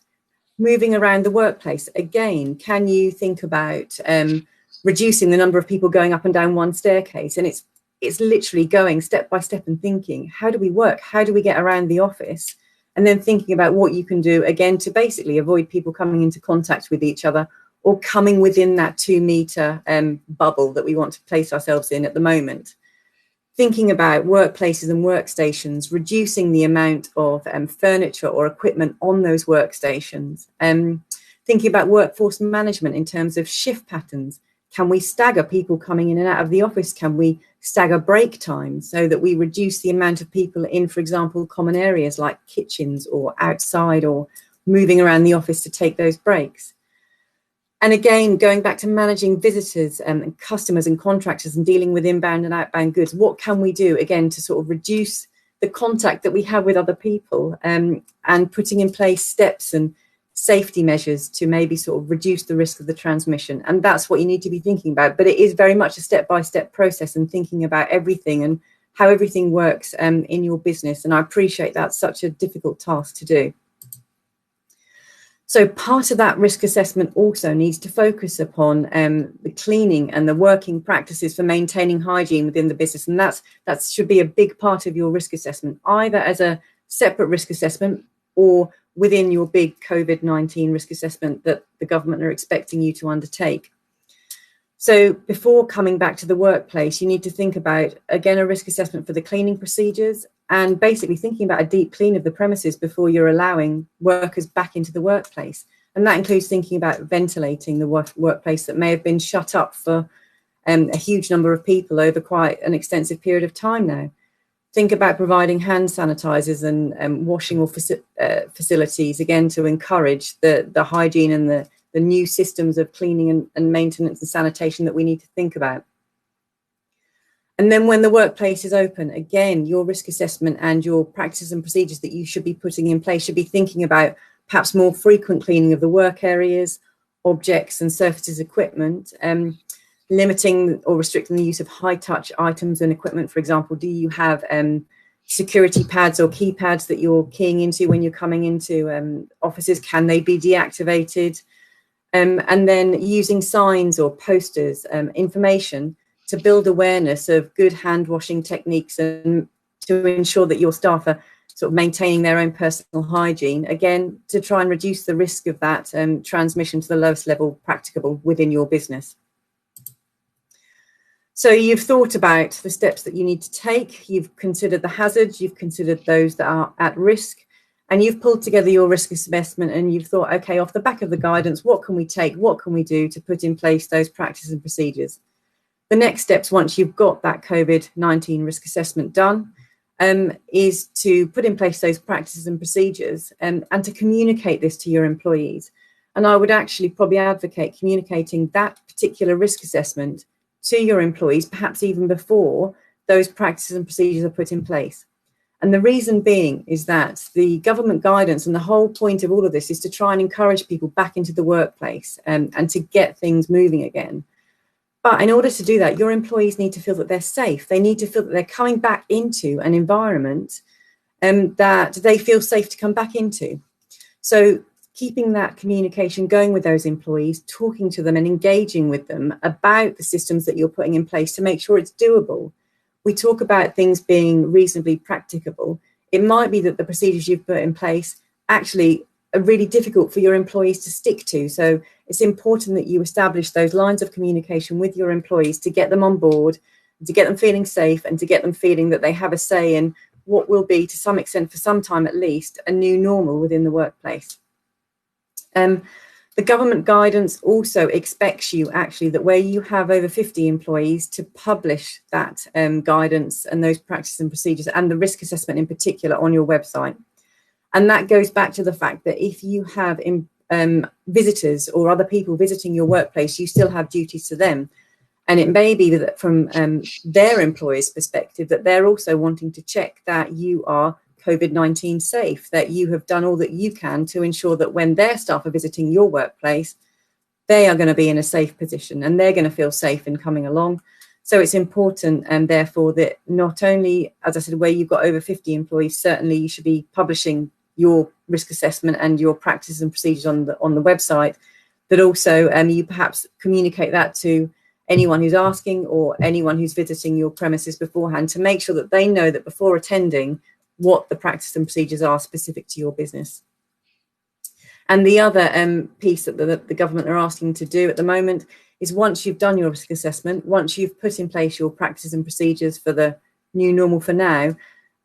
S2: Moving around the workplace, again, can you think about reducing the number of people going up and down one staircase? And it's literally going step by step and thinking, how do we work? How do we get around the office? And then thinking about what you can do, again, to basically avoid people coming into contact with each other, or coming within that 2-metre bubble that we want to place ourselves in at the moment. Thinking about workplaces and workstations, reducing the amount of furniture or equipment on those workstations. Thinking about workforce management in terms of shift patterns. Can we stagger people coming in and out of the office? Can we stagger break times so that we reduce the amount of people in, for example, common areas like kitchens or outside or moving around the office to take those breaks? And again, going back to managing visitors and customers and contractors and dealing with inbound and outbound goods, what can we do, again, to sort of reduce the contact that we have with other people, and putting in place steps and safety measures to maybe sort of reduce the risk of the transmission. And that's what you need to be thinking about. But it is very much a step-by-step process and thinking about everything and how everything works in your business. And I appreciate that's such a difficult task to do. So part of that risk assessment also needs to focus upon the cleaning and the working practices for maintaining hygiene within the business. And that should be a big part of your risk assessment, either as a separate risk assessment or within your big COVID-19 risk assessment that the government are expecting you to undertake. So before coming back to the workplace, you need to think about, again, a risk assessment for the cleaning procedures and basically thinking about a deep clean of the premises before you're allowing workers back into the workplace. And that includes thinking about ventilating the workplace that may have been shut up for a huge number of people over quite an extensive period of time now. Think about providing hand sanitizers and washing facilities, again, to encourage the hygiene and the new systems of cleaning and maintenance and sanitation that we need to think about. And then when the workplace is open, again, your risk assessment and your practices and procedures that you should be putting in place should be thinking about perhaps more frequent cleaning of the work areas, objects and surfaces equipment, limiting or restricting the use of high-touch items and equipment. For example, do you have security pads or keypads that you're keying into when you're coming into offices? Can they be deactivated? And then using signs or posters, information to build awareness of good hand washing techniques and to ensure that your staff are sort of maintaining their own personal hygiene, again, to try and reduce the risk of that transmission to the lowest level practicable within your business. So you've thought about the steps that you need to take, you've considered the hazards, you've considered those that are at risk, and you've pulled together your risk assessment and you've thought, okay, off the back of the guidance, what can we take, what can we do to put in place those practices and procedures? The next steps, once you've got that COVID-19 risk assessment done, is to put in place those practices and procedures and to communicate this to your employees. And I would actually probably advocate communicating that particular risk assessment to your employees, perhaps even before those practices and procedures are put in place. And the reason being is that the government guidance and the whole point of all of this is to try and encourage people back into the workplace and to get things moving again. But in order to do that, your employees need to feel that they're safe. They need to feel that they're coming back into an environment that they feel safe to come back into. So keeping that communication going with those employees, talking to them and engaging with them about the systems that you're putting in place to make sure it's doable. We talk about things being reasonably practicable. It might be that the procedures you've put in place actually are really difficult for your employees to stick to. So it's important that you establish those lines of communication with your employees to get them on board, to get them feeling safe and to get them feeling that they have a say in what will be, to some extent, for some time at least, a new normal within the workplace. The government guidance also expects you actually that where you have over 50 employees to publish that guidance and those practices and procedures and the risk assessment in particular on your website. And that goes back to the fact that if you have visitors or other people visiting your workplace, you still have duties to them. And it may be that from their employers' perspective that they're also wanting to check that you are COVID-19 safe, that you have done all that you can to ensure that when their staff are visiting your workplace, they are going to be in a safe position and they're going to feel safe in coming along. So it's important, and therefore, that not only, as I said, where you've got over 50 employees, certainly you should be publishing your risk assessment and your practices and procedures on the website, but also you perhaps communicate that to anyone who's asking or anyone who's visiting your premises beforehand to make sure that they know that before attending what the practices and procedures are specific to your business. And the other piece that the government are asking to do at the moment is, once you've done your risk assessment, once you've put in place your practices and procedures for the new normal for now,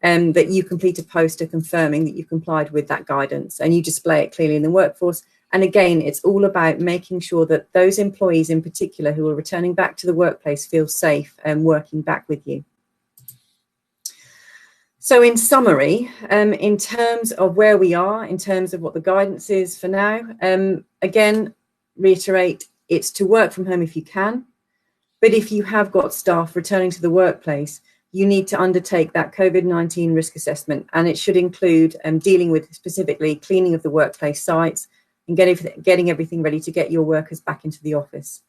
S2: that you complete a poster confirming that you complied with that guidance and you display it clearly in the workforce. And again, it's all about making sure that those employees in particular who are returning back to the workplace feel safe and working back with you. So in summary, in terms of where we are, in terms of what the guidance is for now, again, reiterate, it's to work from home if you can. But if you have got staff returning to the workplace, you need to undertake that COVID-19 risk assessment, and it should include dealing with specifically cleaning of the workplace sites and getting everything ready to get your workers back into the office.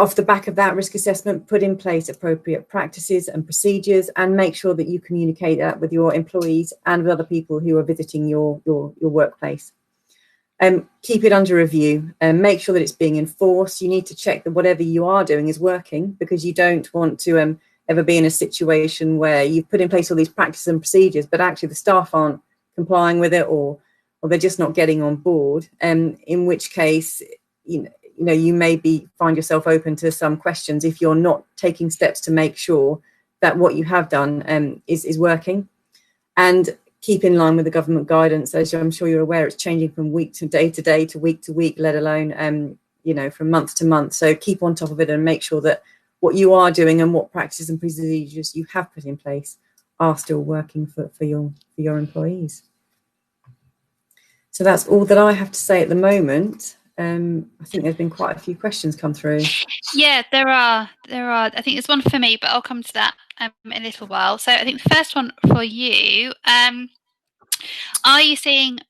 S2: Off the back of that risk assessment, put in place appropriate practices and procedures, and make sure that you communicate that with your employees and with other people who are visiting your workplace. Keep it under review and make sure that it's being enforced. You need to check that whatever you are doing is working, because you don't want to ever be in a situation where you've put in place all these practices and procedures, but actually the staff aren't complying with it, or they're just not getting on board. In which case, you may find yourself open to some questions if you're not taking steps to make sure that what you have done is working. And keep in line with the government guidance. As I'm sure you're aware, it's changing from week to day to week to week, let alone from month to month. So keep on top of it and make sure that what you are doing and what practices and procedures you have put in place are still working for your employees. So that's all that I have to say at the moment. I think there's been quite a few questions come through.
S1: Yeah, there are. I think there's one for me, but I'll come to that in a little while. So I think the first one for you, are you seeing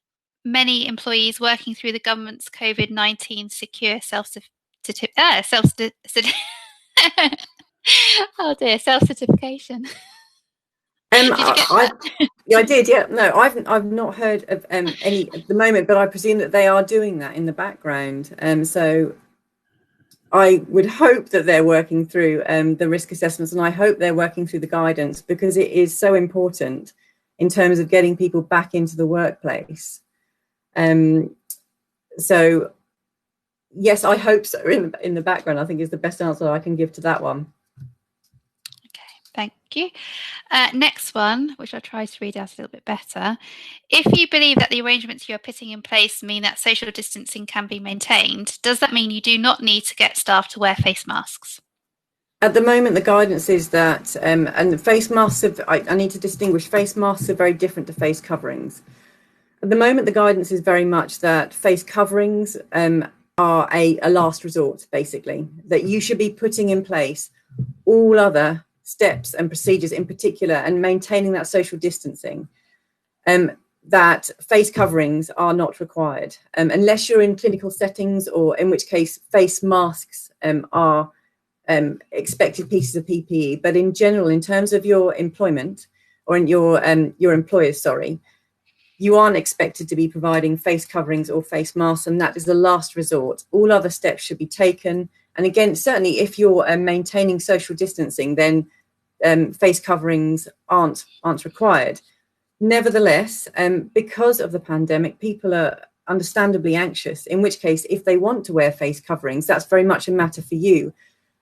S1: many employees working through the government's COVID-19 secure self-certification?
S2: I did, yeah. No, I've not heard of any at the moment, but I presume that they are doing that in the background. So I would hope that they're working through the risk assessments, and I hope they're working through the guidance, because it is so important in terms of getting people back into the workplace. So yes, I hope so. In the background, I think is the best answer I can give to that one.
S1: Thank you. Next one, which I'll try to read out a little bit better. If you believe that the arrangements you are putting in place mean that social distancing can be maintained, does that mean you do not need to get staff to wear face masks?
S2: At the moment, the guidance is that, and face masks, I need to distinguish, face masks are very different to face coverings. At the moment, the guidance is very much that face coverings are a last resort, basically, that you should be putting in place all other steps and procedures in particular, and maintaining that social distancing, that face coverings are not required unless you're in clinical settings, or in which case face masks are expected pieces of PPE. But in general, in terms of your employment, or in your employers, you aren't expected to be providing face coverings or face masks, and that is the last resort. All other steps should be taken. And again, certainly if you're maintaining social distancing, then face coverings aren't required. Nevertheless, because of the pandemic, people are understandably anxious, in which case, if they want to wear face coverings, that's very much a matter for you.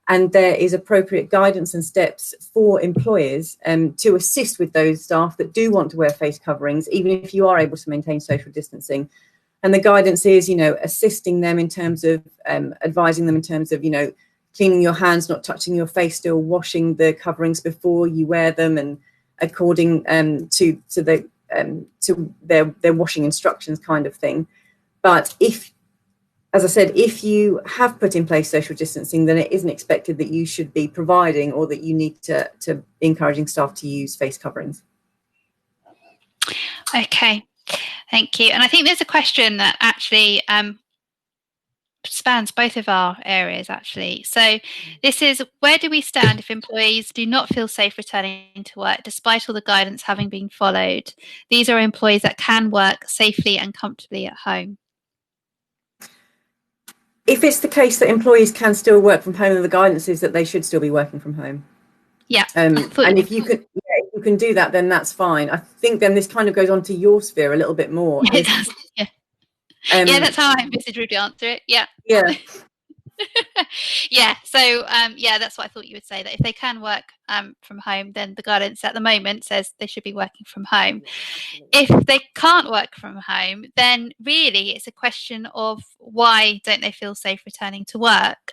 S2: And there is appropriate guidance and steps for employers to assist with those staff that do want to wear face coverings, even if you are able to maintain social distancing. And the guidance is, assisting them in terms of advising them in terms of, cleaning your hands, not touching your face, still washing the coverings before you wear them, and according to their washing instructions, kind of thing. But as I said, if you have put in place social distancing, then it isn't expected that you should be providing, or that you need to be encouraging staff to use face coverings.
S1: Okay, thank you. And I think there's a question that actually spans both of our areas, actually. So this is, where do we stand if employees do not feel safe returning to work despite all the guidance having been followed? These are employees that can work safely and comfortably at home.
S2: If it's the case that employees can still work from home, and the guidance is that they should still be working from home.
S1: Yeah.
S2: And if you can do that, then that's fine. I think then this kind of goes on to your sphere a little bit more.
S1: It does, yeah. Yeah, that's how I envisaged would answer it. Yeah.
S2: Yeah.
S1: Yeah, so yeah, that's what I thought you would say, that if they can work from home, then the guidance at the moment says they should be working from home. If they can't work from home, then really it's a question of why don't they feel safe returning to work.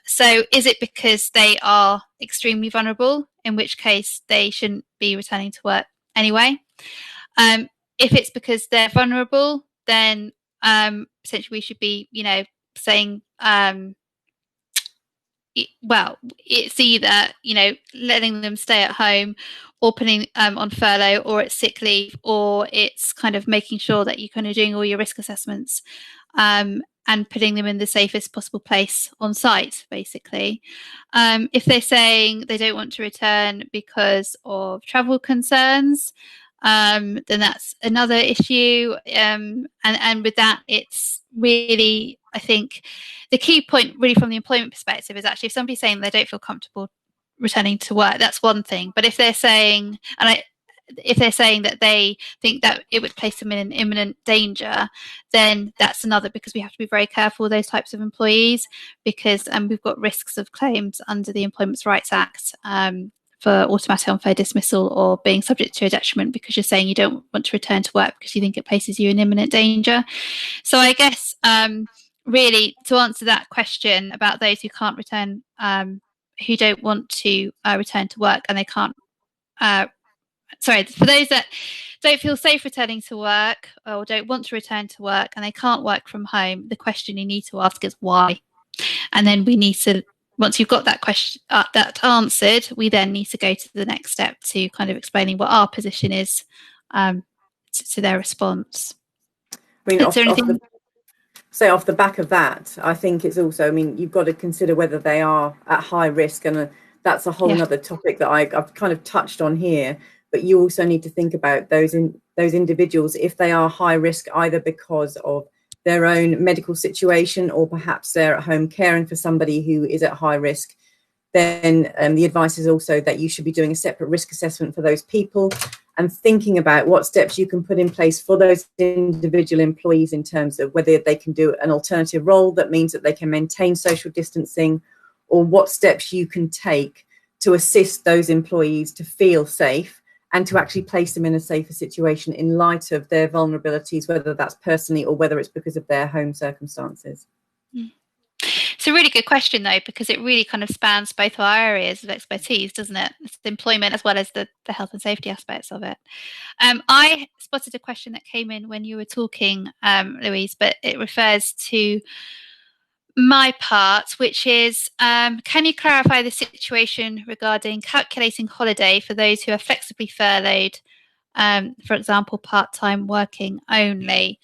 S1: So is it because they are extremely vulnerable, in which case they shouldn't be returning to work anyway? If it's because they're vulnerable, then essentially we should be, saying well, it's either, letting them stay at home or putting on furlough, or it's sick leave, or it's kind of making sure that you're kind of doing all your risk assessments and putting them in the safest possible place on site, basically. If they're saying they don't want to return because of travel concerns, then that's another issue. And with that, it's really, I think, the key point really from the employment perspective is actually if somebody's saying they don't feel comfortable returning to work, that's one thing. But if they're saying, if they're saying that they think that it would place them in an imminent danger, then that's another, because we have to be very careful with those types of employees, because we've got risks of claims under the Employment Rights Act for automatic unfair dismissal or being subject to a detriment because you're saying you don't want to return to work because you think it places you in imminent danger. So I guess really to answer that question about those who can't return, who don't want to return to work and they can't, for those that don't feel safe returning to work or don't want to return to work and they can't work from home, the question you need to ask is why. And then we need to, once you've got that question, that answered, we then need to go to the next step to kind of explaining what our position is to their response.
S2: I mean, off the back of that, I think it's also, I mean, you've got to consider whether they are at high risk, and that's a whole other topic that I've kind of touched on here. But you also need to think about those individuals, if they are high risk, either because of their own medical situation or perhaps they're at home caring for somebody who is at high risk, then the advice is also that you should be doing a separate risk assessment for those people and thinking about what steps you can put in place for those individual employees in terms of whether they can do an alternative role that means that they can maintain social distancing, or what steps you can take to assist those employees to feel safe and to actually place them in a safer situation in light of their vulnerabilities, whether that's personally or whether it's because of their home circumstances.
S1: It's a really good question, though, because it really kind of spans both our areas of expertise, doesn't it? It's the employment as well as the health and safety aspects of it. I spotted a question that came in when you were talking, Louise, but it refers to my part, which is, can you clarify the situation regarding calculating holiday for those who are flexibly furloughed, for example, part-time working only?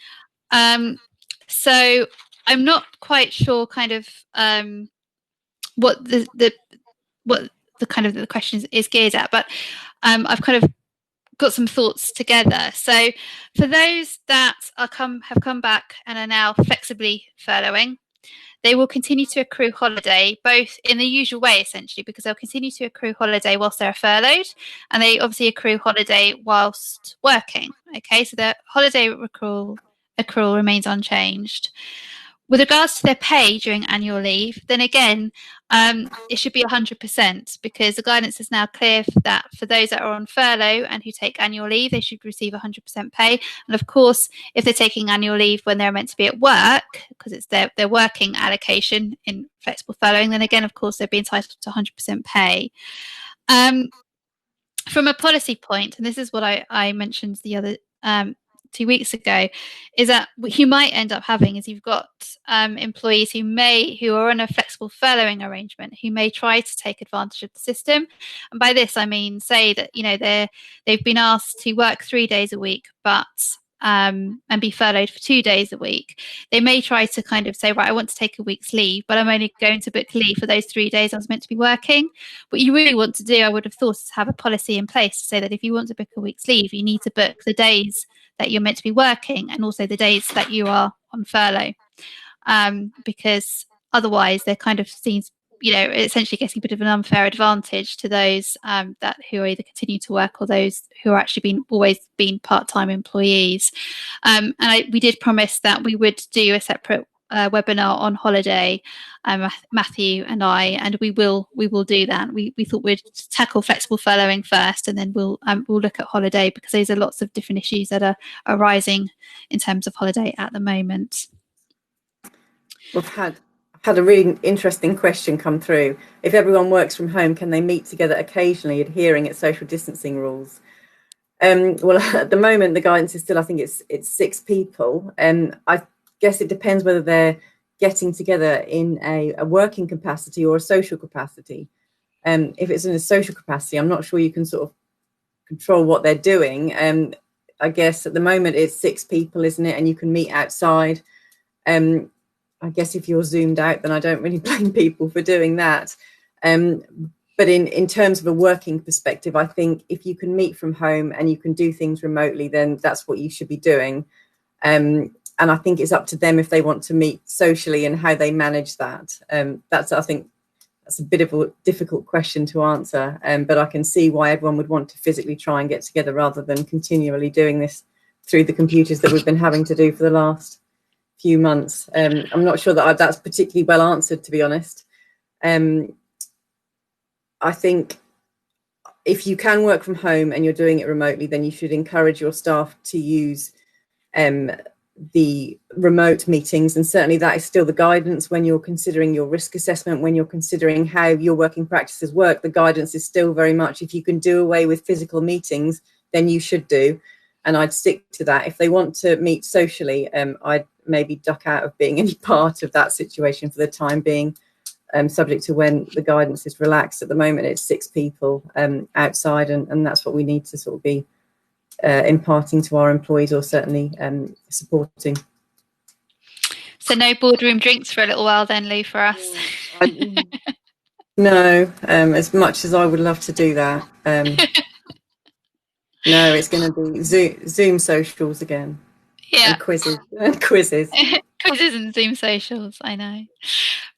S1: So I'm not quite sure kind of what the kind of the question is geared at, but I've kind of got some thoughts together. So for those that have come back and are now flexibly furloughing, they will continue to accrue holiday, both in the usual way, essentially, because they'll continue to accrue holiday whilst they're furloughed, and they obviously accrue holiday whilst working. Okay, so their holiday accrual remains unchanged. With regards to their pay during annual leave, then again, it should be 100%, because the guidance is now clear that for those that are on furlough and who take annual leave, they should receive 100% pay. And of course, if they're taking annual leave when they're meant to be at work, because it's their working allocation in flexible furloughing, then again, of course, they'd be entitled to 100% pay. From a policy point, and this is what I mentioned the other 2 weeks ago, is that what you might end up having is you've got employees who are on a flexible furloughing arrangement who may try to take advantage of the system. And by this I mean, say that they've been asked to work 3 days a week, but and be furloughed for 2 days a week. They may try to kind of say, right, I want to take a week's leave, but I'm only going to book leave for those 3 days I was meant to be working. What you really want to do, I would have thought, is have a policy in place to say that if you want to book a week's leave, you need to book the days that you're meant to be working and also the days that you are on furlough, because otherwise they're kind of seen, essentially getting a bit of an unfair advantage to those that who are either continue to work or those who are actually always been part-time employees. And we did promise that we would do a separate webinar on holiday, Matthew and I, and we will do that. We thought we'd tackle flexible furloughing first, and then we'll look at holiday, because there's lots of different issues that are arising in terms of holiday at the moment.
S2: We've had a really interesting question come through. If everyone works from home, can they meet together occasionally, adhering at social distancing rules? Well, at the moment, the guidance is still, I think it's 6 people. I guess it depends whether they're getting together in a working capacity or a social capacity. If it's in a social capacity, I'm not sure you can sort of control what they're doing. I guess at the moment it's 6 people, isn't it? And you can meet outside. I guess if you're zoomed out, then I don't really blame people for doing that. But in terms of a working perspective, I think if you can meet from home and you can do things remotely, then that's what you should be doing. And I think it's up to them if they want to meet socially and how they manage that. I think that's a bit of a difficult question to answer, but I can see why everyone would want to physically try and get together rather than continually doing this through the computers that we've been having to do for the last few months. I'm not sure that that's particularly well answered, to be honest. I think if you can work from home and you're doing it remotely, then you should encourage your staff to use the remote meetings, and certainly that is still the guidance when you're considering your risk assessment, when you're considering how your working practices work. The guidance is still very much, if you can do away with physical meetings, then you should do, and I'd stick to that. If they want to meet socially, I'd maybe duck out of being any part of that situation for the time being, subject to when the guidance is relaxed. At the moment it's 6 people outside, and that's what we need to sort of be imparting to our employees, or certainly supporting.
S1: So no boardroom drinks for a little while then, Lou, for us?
S2: No, as much as I would love to do that. No, it's going to be Zoom socials again. Yeah. And quizzes.
S1: Quizzes and Zoom socials, I know.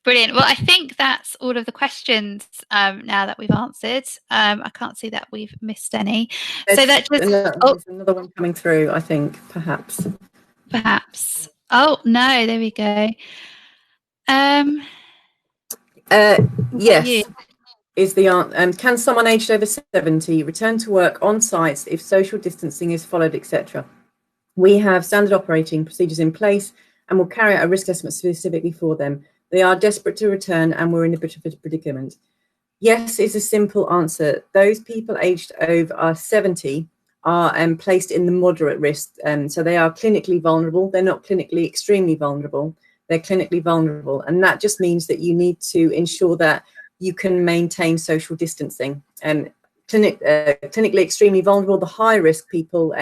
S1: Brilliant. Well, I think that's all of the questions now that we've answered. I can't see that we've missed any.
S2: There's another one coming through, I think, perhaps.
S1: Oh, no, there we go.
S2: Yes. Is the answer, can someone aged over 70 return to work on sites if social distancing is followed, etc.? We have standard operating procedures in place and will carry out a risk assessment specifically for them. They are desperate to return and we're in a bit of a predicament. Yes, is a simple answer. Those people aged over 70 are placed in the moderate risk. So they are clinically vulnerable. They're not clinically extremely vulnerable. They're clinically vulnerable. And that just means that you need to ensure that you can maintain social distancing. Clinically extremely vulnerable, the high risk people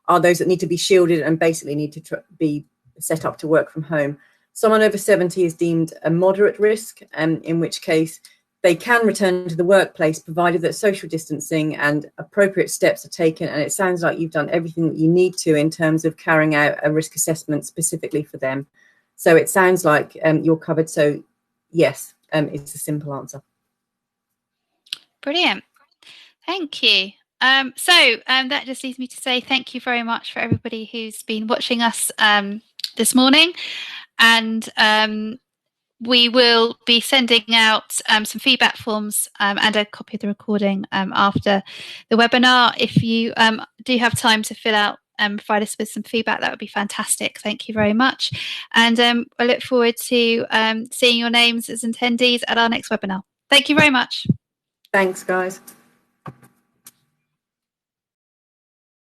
S2: are those that need to be shielded and basically need to be set up to work from home. Someone over 70 is deemed a moderate risk, in which case they can return to the workplace provided that social distancing and appropriate steps are taken. And it sounds like you've done everything that you need to in terms of carrying out a risk assessment specifically for them. So it sounds like you're covered. So yes, it's a simple answer.
S1: Brilliant. Thank you. So that just leaves me to say thank you very much for everybody who's been watching us this morning. And we will be sending out some feedback forms and a copy of the recording after the webinar. If you do have time to fill out provide us with some feedback, that would be fantastic. Thank you very much. And I look forward to seeing your names as attendees at our next webinar. Thank you very much.
S2: Thanks, guys.